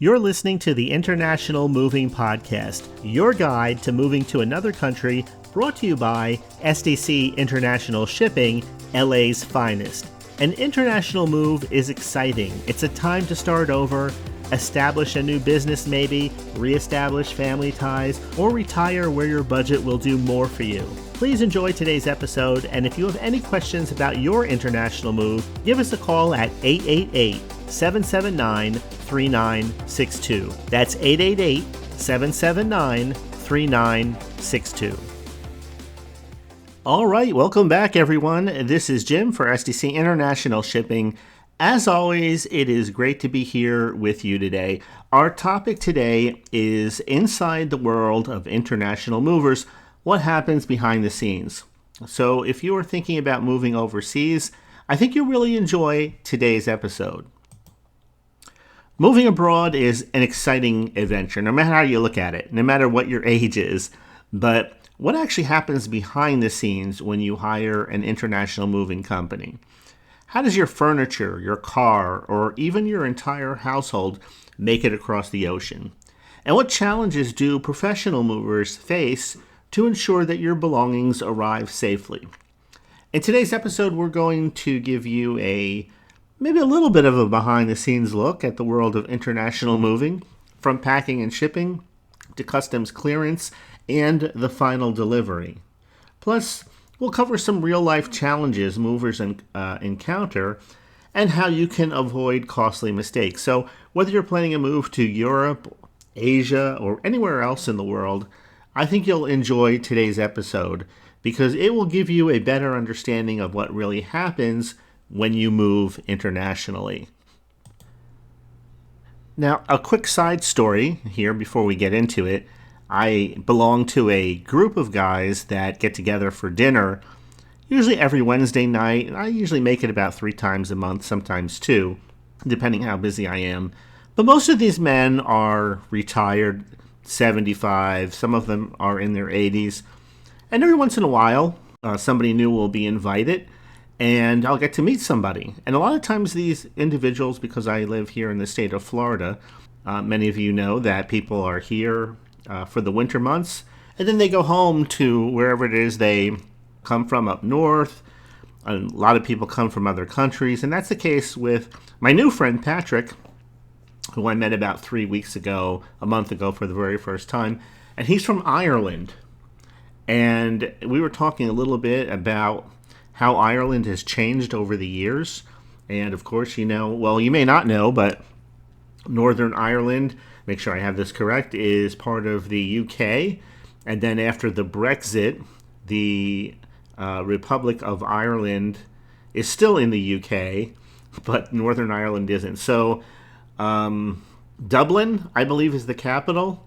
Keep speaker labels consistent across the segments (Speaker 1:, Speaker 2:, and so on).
Speaker 1: You're listening to the International Moving Podcast, your guide to moving to another country, brought to you by SDC International Shipping, LA's finest. An international move is exciting. It's a time to start over, establish a new business maybe, reestablish family ties, or retire where your budget will do more for you. Please enjoy today's episode, and if you have any questions about your international move, give us a call at 888-779-3962. That's 888-779-3962. All right, welcome back, everyone. This is Jim for SDC International Shipping. As always, it is great to be here with you today. Our topic today is inside the world of international movers, what happens behind the scenes. So if you are thinking about moving overseas, I think you'll really enjoy today's episode. Moving abroad is an exciting adventure, no matter how you look at it, no matter what your age is. But what actually happens behind the scenes when you hire an international moving company? How does your furniture, your car, or even your entire household make it across the ocean? And what challenges do professional movers face to ensure that your belongings arrive safely? In today's episode, we're going to give you maybe a little bit of a behind-the-scenes look at the world of international moving, from packing and shipping to customs clearance and the final delivery. Plus, we'll cover some real-life challenges movers encounter and how you can avoid costly mistakes. So whether you're planning a move to Europe, Asia, or anywhere else in the world, I think you'll enjoy today's episode because it will give you a better understanding of what really happens when you move internationally. Now, a quick side story here before we get into it. I belong to a group of guys that get together for dinner, usually every Wednesday night, and I usually make it about 3 times a month, sometimes 2, depending how busy I am. But most of these men are retired, 75, some of them are in their 80s, and every once in a while, somebody new will be invited, and I'll get to meet somebody. And a lot of times these individuals, because I live here in the state of Florida, many of you know that people are here for the winter months, and then they go home to wherever it is they come from up north. A lot of people come from other countries, and that's the case with my new friend Patrick, who I met about 3 weeks ago, a month ago for the very first time, and he's from Ireland. And we were talking a little bit about how Ireland has changed over the years. And of course, you may not know, but Northern Ireland, make sure I have this correct, is part of the UK. And then after the Brexit, the Republic of Ireland is still in the UK, but Northern Ireland isn't. So Dublin, I believe, is the capital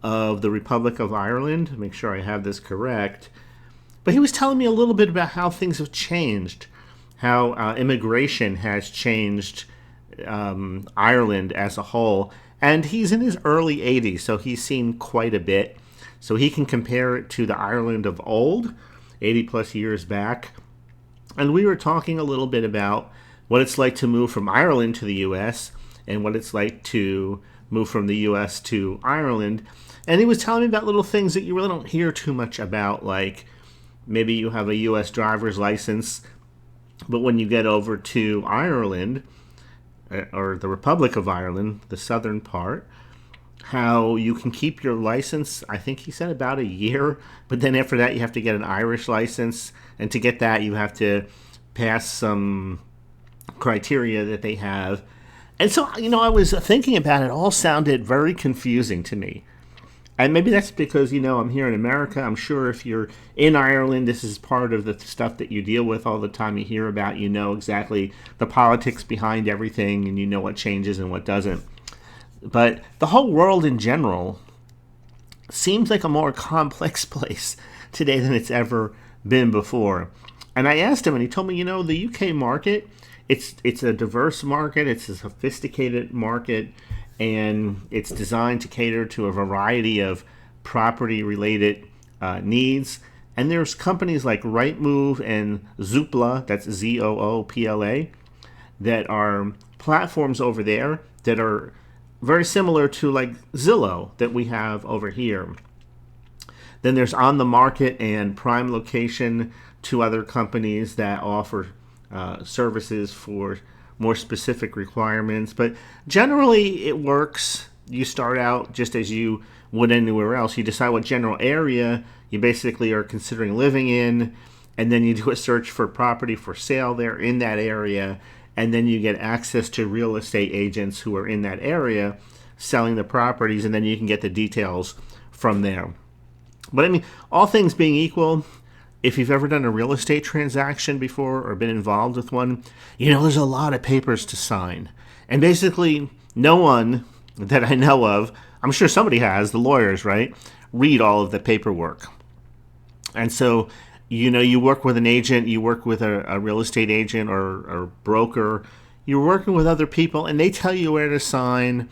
Speaker 1: of the Republic of Ireland. Make sure I have this correct. But he was telling me a little bit about how things have changed, how immigration has changed Ireland as a whole. And he's in his early 80s, so he's seen quite a bit. So he can compare it to the Ireland of old, 80 plus years back. And we were talking a little bit about what it's like to move from Ireland to the U.S. and what it's like to move from the U.S. to Ireland. And he was telling me about little things that you really don't hear too much about, like maybe you have a U.S. driver's license, but when you get over to Ireland, or the Republic of Ireland, the southern part, how you can keep your license, I think he said about a year, but then after that you have to get an Irish license, and to get that you have to pass some criteria that they have. And so, I was thinking about it, all sounded very confusing to me. And maybe that's because, I'm here in America. I'm sure if you're in Ireland, this is part of the stuff that you deal with all the time. You hear about, exactly the politics behind everything, and you know what changes and what doesn't. But the whole world in general seems like a more complex place today than it's ever been before. And I asked him, and he told me, the UK market, it's a diverse market, it's a sophisticated market, and it's designed to cater to a variety of property-related needs. And there's companies like Rightmove and Zoopla, that's Zoopla, that are platforms over there that are very similar to like Zillow that we have over here. Then there's On the Market and Prime Location, two other companies that offer services for more specific requirements. But generally, it works. You start out just as you would anywhere else. You decide what general area you basically are considering living in, and then you do a search for property for sale there in that area, and then you get access to real estate agents who are in that area selling the properties, and then you can get the details from there. But I mean, all things being equal, if you've ever done a real estate transaction before or been involved with one, you know there's a lot of papers to sign. And basically, no one that I know of, I'm sure somebody has, the lawyers, right, read all of the paperwork. And so, you know, you work with an agent, you work with a real estate agent or broker, you're working with other people, and they tell you where to sign,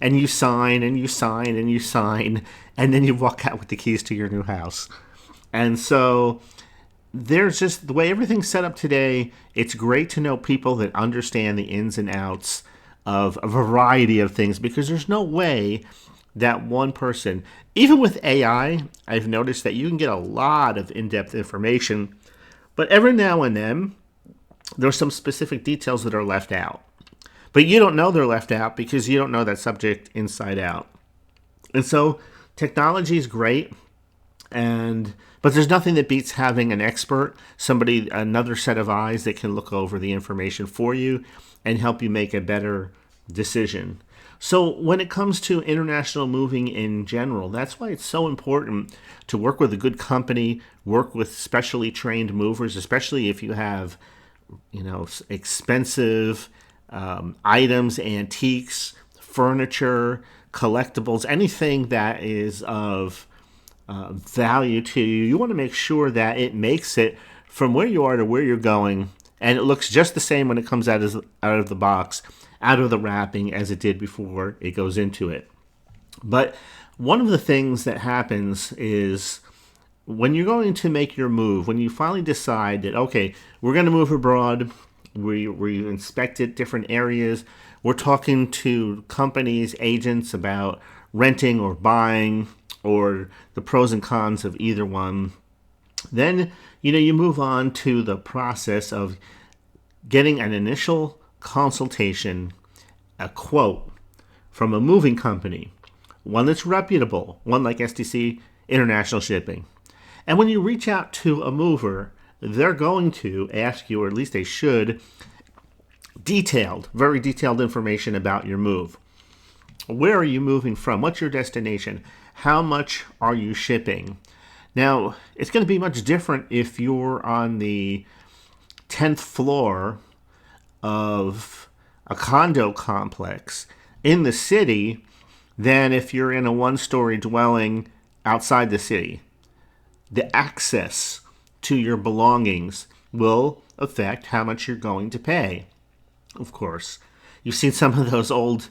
Speaker 1: and you sign, and you sign, and you sign, and then you walk out with the keys to your new house. And so there's just the way everything's set up today. It's great to know people that understand the ins and outs of a variety of things, because there's no way that one person, even with AI, I've noticed that you can get a lot of in-depth information, but every now and then there's some specific details that are left out. But you don't know they're left out because you don't know that subject inside out. And so technology is great, but there's nothing that beats having an expert, somebody, another set of eyes that can look over the information for you and help you make a better decision. So when it comes to international moving in general, that's why it's so important to work with a good company, work with specially trained movers, especially if you have, you know, expensive items, antiques, furniture, collectibles, anything that is of value to you. You want to make sure that it makes it from where you are to where you're going, and it looks just the same when it comes out of the box, out of the wrapping, as it did before it goes into it. But one of the things that happens is when you're going to make your move, when you finally decide that, okay, we're going to move abroad, we inspected different areas, we're talking to companies, agents about renting or buying, or the pros and cons of either one, then you move on to the process of getting an initial consultation, a quote from a moving company, one that's reputable, one like SDC International Shipping. And when you reach out to a mover, they're going to ask you, or at least they should, very detailed information about your move. Where are you moving from? What's your destination? How much are you shipping? Now, it's going to be much different if you're on the 10th floor of a condo complex in the city than if you're in a one-story dwelling outside the city. The access to your belongings will affect how much you're going to pay. Of course, you've seen some of those old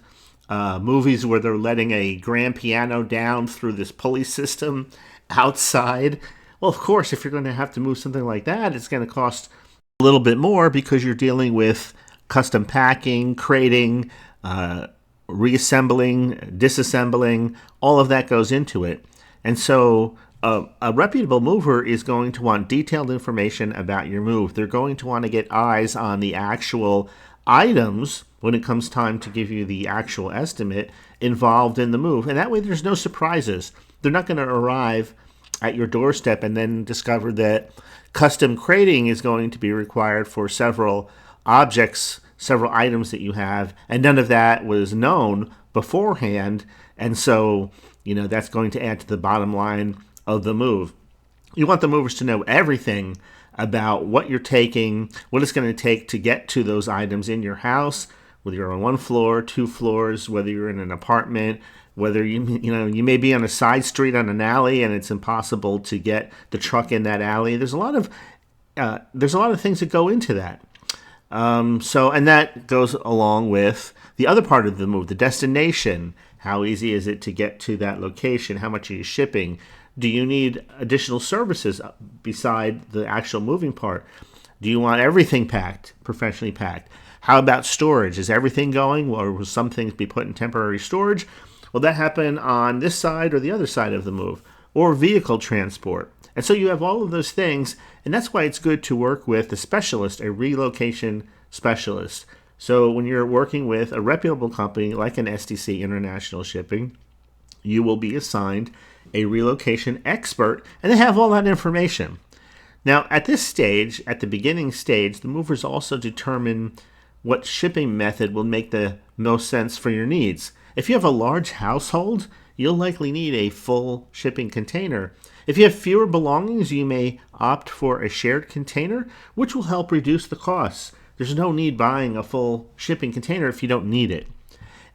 Speaker 1: movies where they're letting a grand piano down through this pulley system outside. Well, of course, if you're going to have to move something like that, it's going to cost a little bit more because you're dealing with custom packing, crating, reassembling, disassembling. All of that goes into it. And so a reputable mover is going to want detailed information about your move. They're going to want to get eyes on the actual items when it comes time to give you the actual estimate involved in the move. And that way there's no surprises. They're not going to arrive at your doorstep and then discover that custom crating is going to be required for several objects, several items that you have, and none of that was known beforehand. And so, that's going to add to the bottom line of the move. You want the movers to know everything about what you're taking, what it's going to take to get to those items in your house, whether you're on one floor, two floors, whether you're in an apartment, whether you may be on a side street on an alley and it's impossible to get the truck in that alley. There's a lot of things that go into that. And that goes along with the other part of the move, the destination. How easy is it to get to that location? How much are you shipping? Do you need additional services beside the actual moving part? Do you want everything packed, professionally packed? How about storage? Is everything going, or will some things be put in temporary storage? Will that happen on this side or the other side of the move? Or vehicle transport? And so you have all of those things, and that's why it's good to work with a specialist, a relocation specialist. So when you're working with a reputable company like an SDC International Shipping, you will be assigned a relocation expert, and they have all that information. Now, at this stage, at the beginning stage, the movers also determine what shipping method will make the most sense for your needs. If you have a large household, you'll likely need a full shipping container. If you have fewer belongings, you may opt for a shared container, which will help reduce the costs. There's no need buying a full shipping container if you don't need it.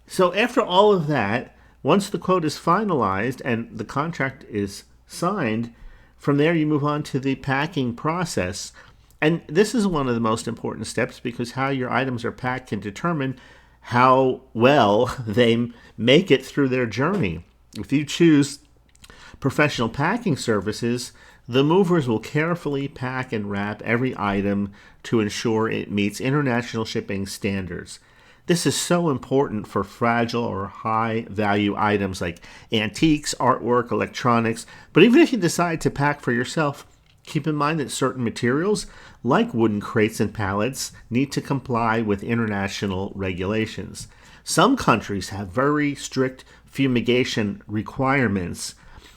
Speaker 1: So after all of that, once the quote is finalized and the contract is signed, from there you move on to the packing process. And this is one of the most important steps because how your items are packed can determine how well they make it through their journey. If you choose professional packing services, the movers will carefully pack and wrap every item to ensure it meets international shipping standards. This is so important for fragile or high value items like antiques, artwork, electronics. But even if you decide to pack for yourself, keep in mind that certain materials, like wooden crates and pallets, need to comply with international regulations. Some countries have very strict fumigation requirements,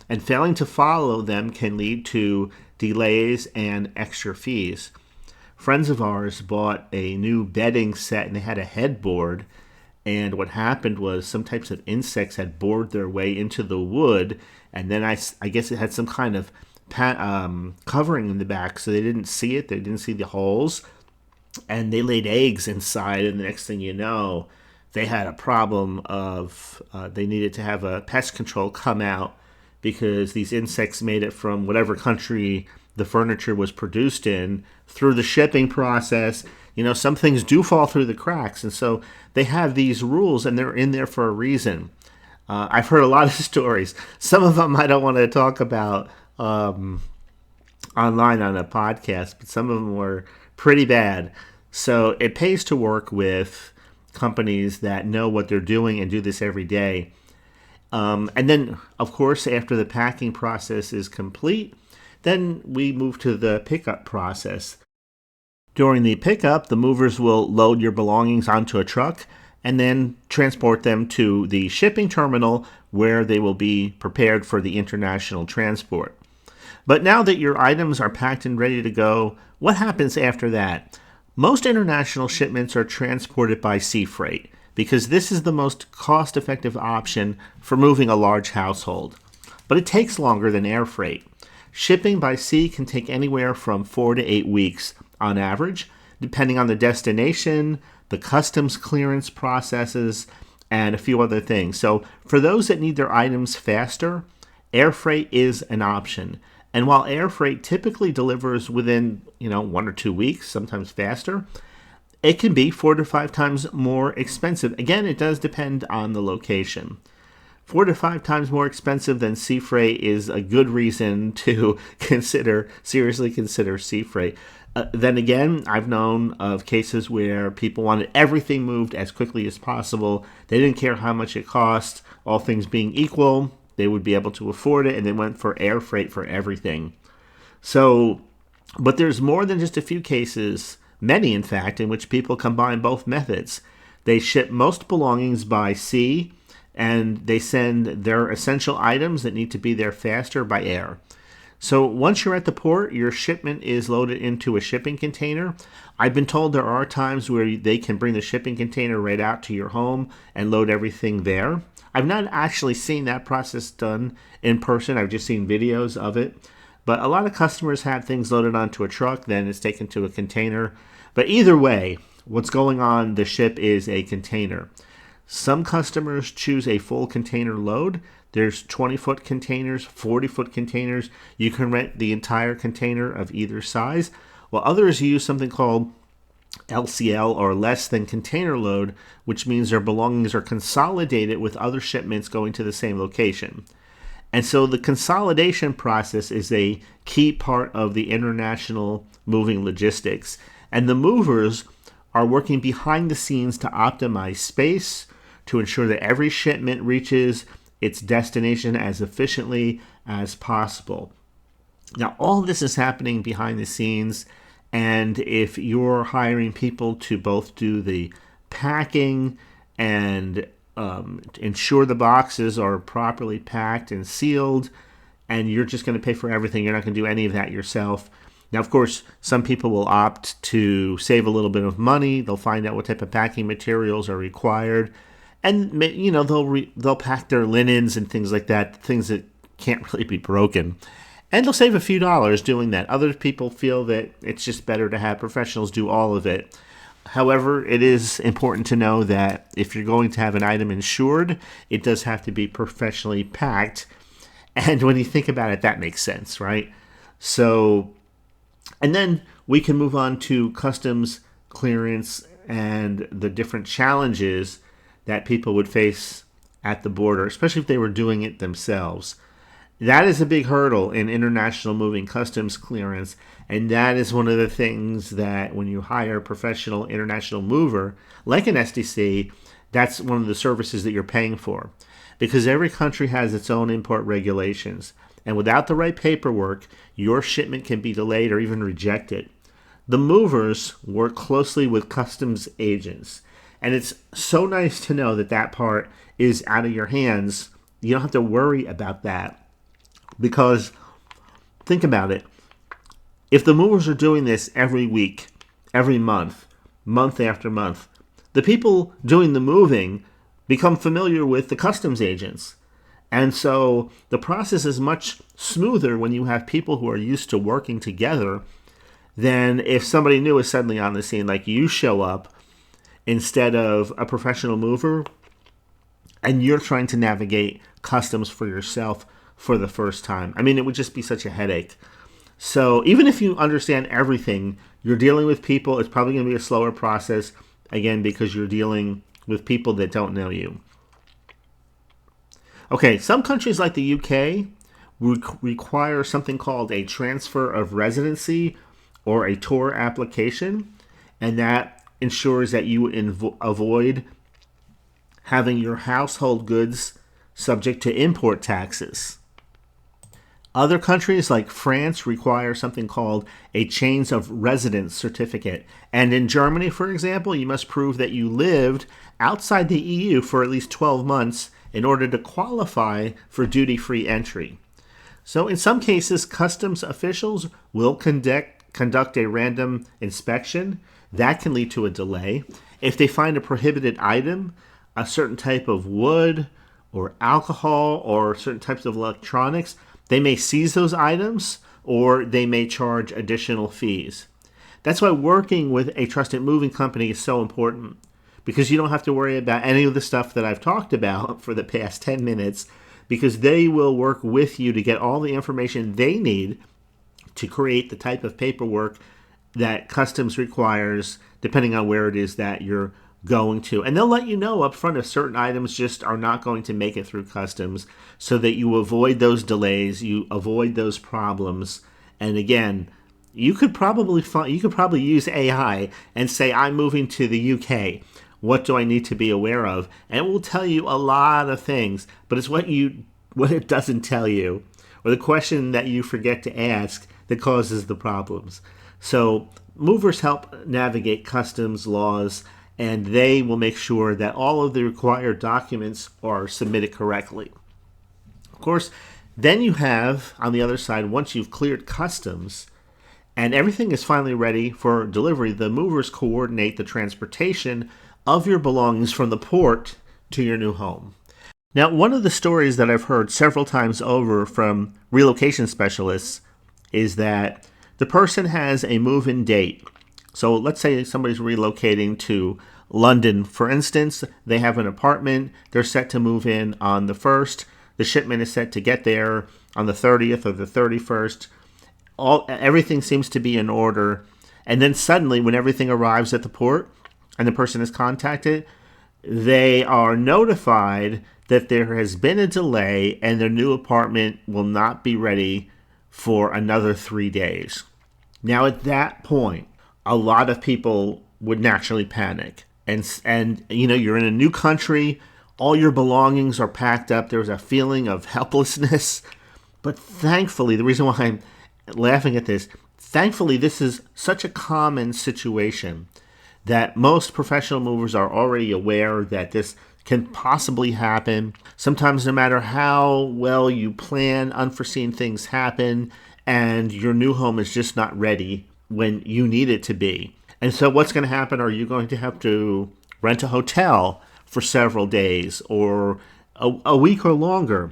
Speaker 1: and failing to follow them can lead to delays and extra fees. Friends of ours bought a new bedding set and they had a headboard, and what happened was some types of insects had bored their way into the wood, and then I guess it had some kind of covering in the back, so they didn't see it, they didn't see the holes, and they laid eggs inside, and the next thing you know, they had a problem of they needed to have a pest control come out because these insects made it from whatever country the furniture was produced in through the shipping process. You know, some things do fall through the cracks, and so they have these rules, and they're in there for a reason. I've heard a lot of stories. Some of them I don't want to talk about online on a podcast, but some of them were pretty bad. So it pays to work with companies that know what they're doing and do this every day. And then, of course, after the packing process is complete, then we move to the pickup process. During the pickup, the movers will load your belongings onto a truck and then transport them to the shipping terminal where they will be prepared for the international transport. But now that your items are packed and ready to go, what happens after that? Most international shipments are transported by sea freight because this is the most cost-effective option for moving a large household. But it takes longer than air freight. Shipping by sea can take anywhere from 4 to 8 weeks on average, depending on the destination, the customs clearance processes, and a few other things. So for those that need their items faster, air freight is an option. And while air freight typically delivers within, 1 or 2 weeks, sometimes faster, it can be 4 to 5 times more expensive. Again, it does depend on the location. 4 to 5 times more expensive than sea freight is a good reason to seriously consider sea freight. Then again, I've known of cases where people wanted everything moved as quickly as possible. They didn't care how much it cost. All things being equal, they would be able to afford it, and they went for air freight for everything. So, but there's more than just a few cases, many in fact, in which people combine both methods. They ship most belongings by sea, and they send their essential items that need to be there faster by air. So once you're at the port, your shipment is loaded into a shipping container. I've been told there are times where they can bring the shipping container right out to your home and load everything there. I've not actually seen that process done in person. I've just seen videos of it. But a lot of customers have things loaded onto a truck, then it's taken to a container. But either way, what's going on the ship is a container. Some customers choose a full container load. There's 20-foot containers, 40-foot containers. You can rent the entire container of either size, while others use something called LCL, or less than container load, which means their belongings are consolidated with other shipments going to the same location. And so the consolidation process is a key part of the international moving logistics. And the movers are working behind the scenes to optimize space, to ensure that every shipment reaches its destination as efficiently as possible. Now, all of this is happening behind the scenes, and if you're hiring people to both do the packing and ensure the boxes are properly packed and sealed, and you're just going to pay for everything, you're not going to do any of that yourself. Now, of course, some people will opt to save a little bit of money. They'll find out what type of packing materials are required, and they'll pack their linens and things like that, things that can't really be broken. And they'll save a few dollars doing that. Other people feel that it's just better to have professionals do all of it. However, it is important to know that if you're going to have an item insured, it does have to be professionally packed. And when you think about it, that makes sense, right? So, and then we can move on to customs clearance and the different challenges that people would face at the border, especially if they were doing it themselves. That is a big hurdle in international moving customs clearance, and that is one of the things that when you hire a professional international mover, like an SDC, that's one of the services that you're paying for. Because every country has its own import regulations, and without the right paperwork, your shipment can be delayed or even rejected. The movers work closely with customs agents, and it's so nice to know that that part is out of your hands. You don't have to worry about that. Because think about it. If the movers are doing this every week, every month, month after month, the people doing the moving become familiar with the customs agents. And so the process is much smoother when you have people who are used to working together than if somebody new is suddenly on the scene, like you show up instead of a professional mover and you're trying to navigate customs for yourself for the first time. I mean, it would just be such a headache. So even if you understand everything, you're dealing with people. It's probably going to be a slower process, again, because you're dealing with people that don't know you. Okay, some countries like the UK require something called a transfer of residency or a tour application, and that ensures that you avoid having your household goods subject to import taxes. Other countries like France require something called a change of residence certificate. And in Germany, for example, you must prove that you lived outside the EU for at least 12 months in order to qualify for duty-free entry. So in some cases, customs officials will conduct a random inspection. That can lead to a delay. If they find a prohibited item, a certain type of wood or alcohol or certain types of electronics, they may seize those items or they may charge additional fees. That's why working with a trusted moving company is so important, because you don't have to worry about any of the stuff that I've talked about for the past 10 minutes, because they will work with you to get all the information they need to create the type of paperwork that customs requires, depending on where it is that you're going to. And they'll let you know up front if certain items just are not going to make it through customs, so that you avoid those delays, you avoid those problems. And again, you could probably use AI and say, I'm moving to the UK. What do I need to be aware of? And it will tell you a lot of things, but it's what it doesn't tell you, or the question that you forget to ask, that causes the problems. So movers help navigate customs laws, and they will make sure that all of the required documents are submitted correctly. Of course, then you have, on the other side, once you've cleared customs and everything is finally ready for delivery, the movers coordinate the transportation of your belongings from the port to your new home. Now, one of the stories that I've heard several times over from relocation specialists is that the person has a move-in date. So let's say somebody's relocating to London, for instance. They have an apartment. They're set to move in on the 1st. The shipment is set to get there on the 30th or the 31st. Everything seems to be in order. And then suddenly, when everything arrives at the port and the person is contacted, they are notified that there has been a delay and their new apartment will not be ready for another 3 days. Now, at that point, a lot of people would naturally panic. And you're in a new country, all your belongings are packed up. There's a feeling of helplessness. But thankfully, the reason why I'm laughing at this, thankfully, this is such a common situation that most professional movers are already aware that this can possibly happen. Sometimes, no matter how well you plan, unforeseen things happen, and your new home is just not ready when you need it to be. And so what's going to happen? Are you going to have to rent a hotel for several days or a week or longer?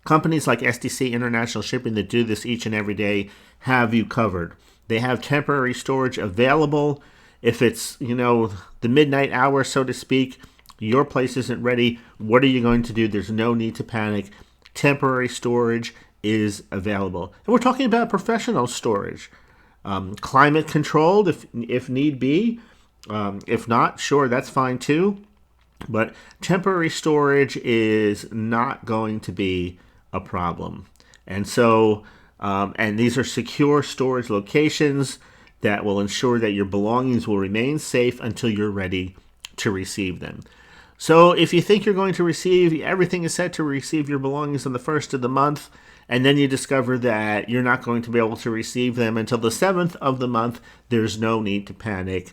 Speaker 1: Companies like SDC International Shipping that do this each and every day have you covered. They have temporary storage available. If it's, the midnight hour, so to speak, your place isn't ready, what are you going to do? There's no need to panic. Temporary storage is available. And we're talking about professional storage. Climate controlled if need be. If not, sure, that's fine too. But temporary storage is not going to be a problem. And so, and these are secure storage locations that will ensure that your belongings will remain safe until you're ready to receive them. So if you think you're going to receive, everything is set to receive your belongings on the 1st of the month, and then you discover that you're not going to be able to receive them until the 7th of the month, there's no need to panic.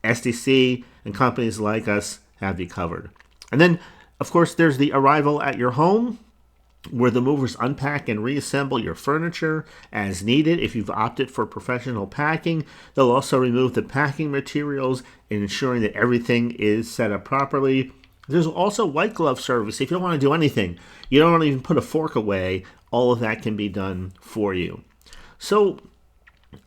Speaker 1: SDC and companies like us have you covered. And then, of course, there's the arrival at your home, where the movers unpack and reassemble your furniture as needed. If you've opted for professional packing, they'll also remove the packing materials, ensuring that everything is set up properly. There's also white glove service. If you don't want to do anything, you don't want to even put a fork away, all of that can be done for you. So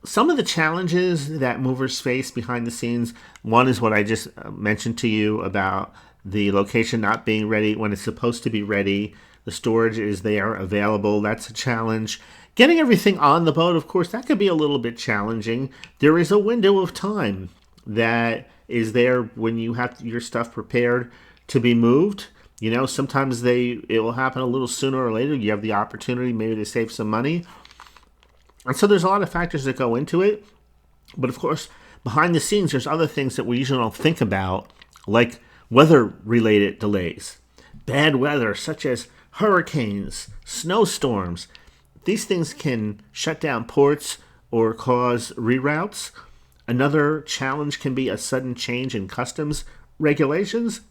Speaker 1: some of the challenges that movers face behind the scenes, one is what I just mentioned to you about the location not being ready when it's supposed to be ready. The storage is there, available. That's a challenge. Getting everything on the boat, of course, that could be a little bit challenging. There is a window of time that is there when you have your stuff prepared to be moved. Sometimes it will happen a little sooner or later. You have the opportunity maybe to save some money. And so there's a lot of factors that go into it. But of course, behind the scenes, there's other things that we usually don't think about, like weather-related delays. Bad weather, such as hurricanes, snowstorms. These things can shut down ports or cause reroutes. Another challenge can be a sudden change in customs regulations.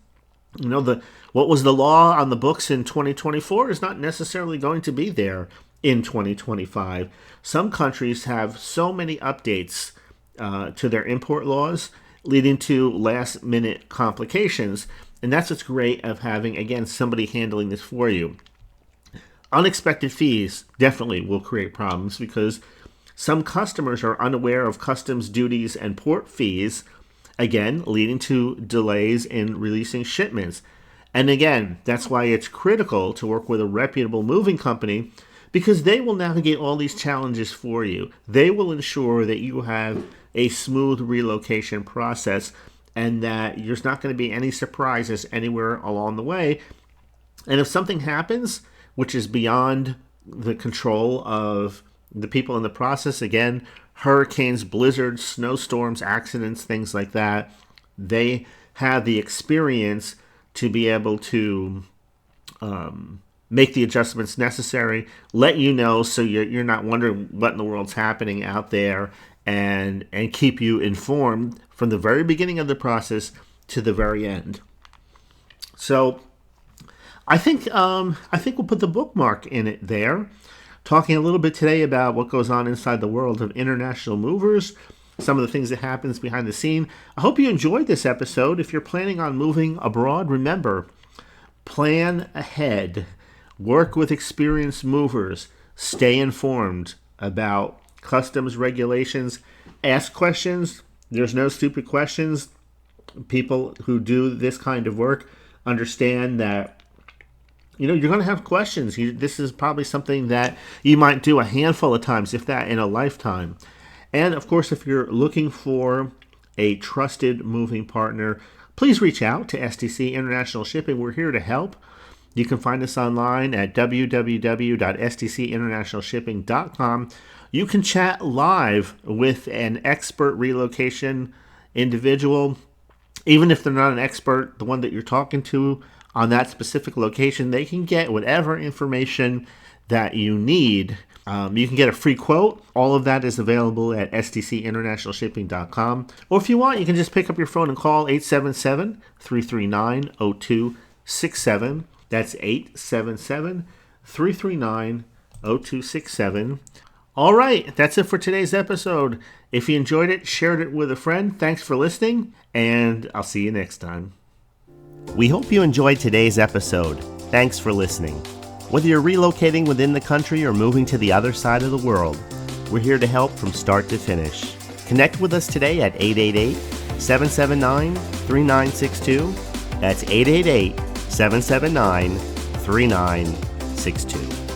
Speaker 1: What was the law on the books in 2024 is not necessarily going to be there in 2025. Some countries have so many updates to their import laws, leading to last-minute complications. And that's what's great of having, again, somebody handling this for you. Unexpected fees definitely will create problems because some customers are unaware of customs duties and port fees, again, leading to delays in releasing shipments. And again, that's why it's critical to work with a reputable moving company, because they will navigate all these challenges for you. They will ensure that you have a smooth relocation process and that there's not going to be any surprises anywhere along the way. And if something happens, which is beyond the control of the people in the process, again, hurricanes, blizzards, snowstorms, accidents, things like that, they have the experience to be able to make the adjustments necessary, let you know so you're not wondering what in the world's happening out there, and keep you informed from the very beginning of the process to the very end. So I think we'll put the bookmark in it there, talking a little bit today about what goes on inside the world of international movers, some of the things that happens behind the scene. I hope you enjoyed this episode. If you're planning on moving abroad, remember, plan ahead, work with experienced movers, stay informed about customs regulations, ask questions. There's no stupid questions. People who do this kind of work understand that you're going to have questions. This is probably something that you might do a handful of times, if that, in a lifetime. And of course, if you're looking for a trusted moving partner, please reach out to SDC International Shipping. We're here to help. You can find us online at www.sdcinternationalshipping.com. You can chat live with an expert relocation individual. Even if they're not an expert, the one that you're talking to on that specific location, they can get whatever information that you need. You can get a free quote. All of that is available at sdcinternationalshipping.com. Or if you want, you can just pick up your phone and call 877-339-0267. That's 877-339-0267. All right, that's it for today's episode. If you enjoyed it, share it with a friend. Thanks for listening, and I'll see you next time.
Speaker 2: We hope you enjoyed today's episode. Thanks for listening. Whether you're relocating within the country or moving to the other side of the world, we're here to help from start to finish. Connect with us today at 888-779-3962. That's 888-779-3962.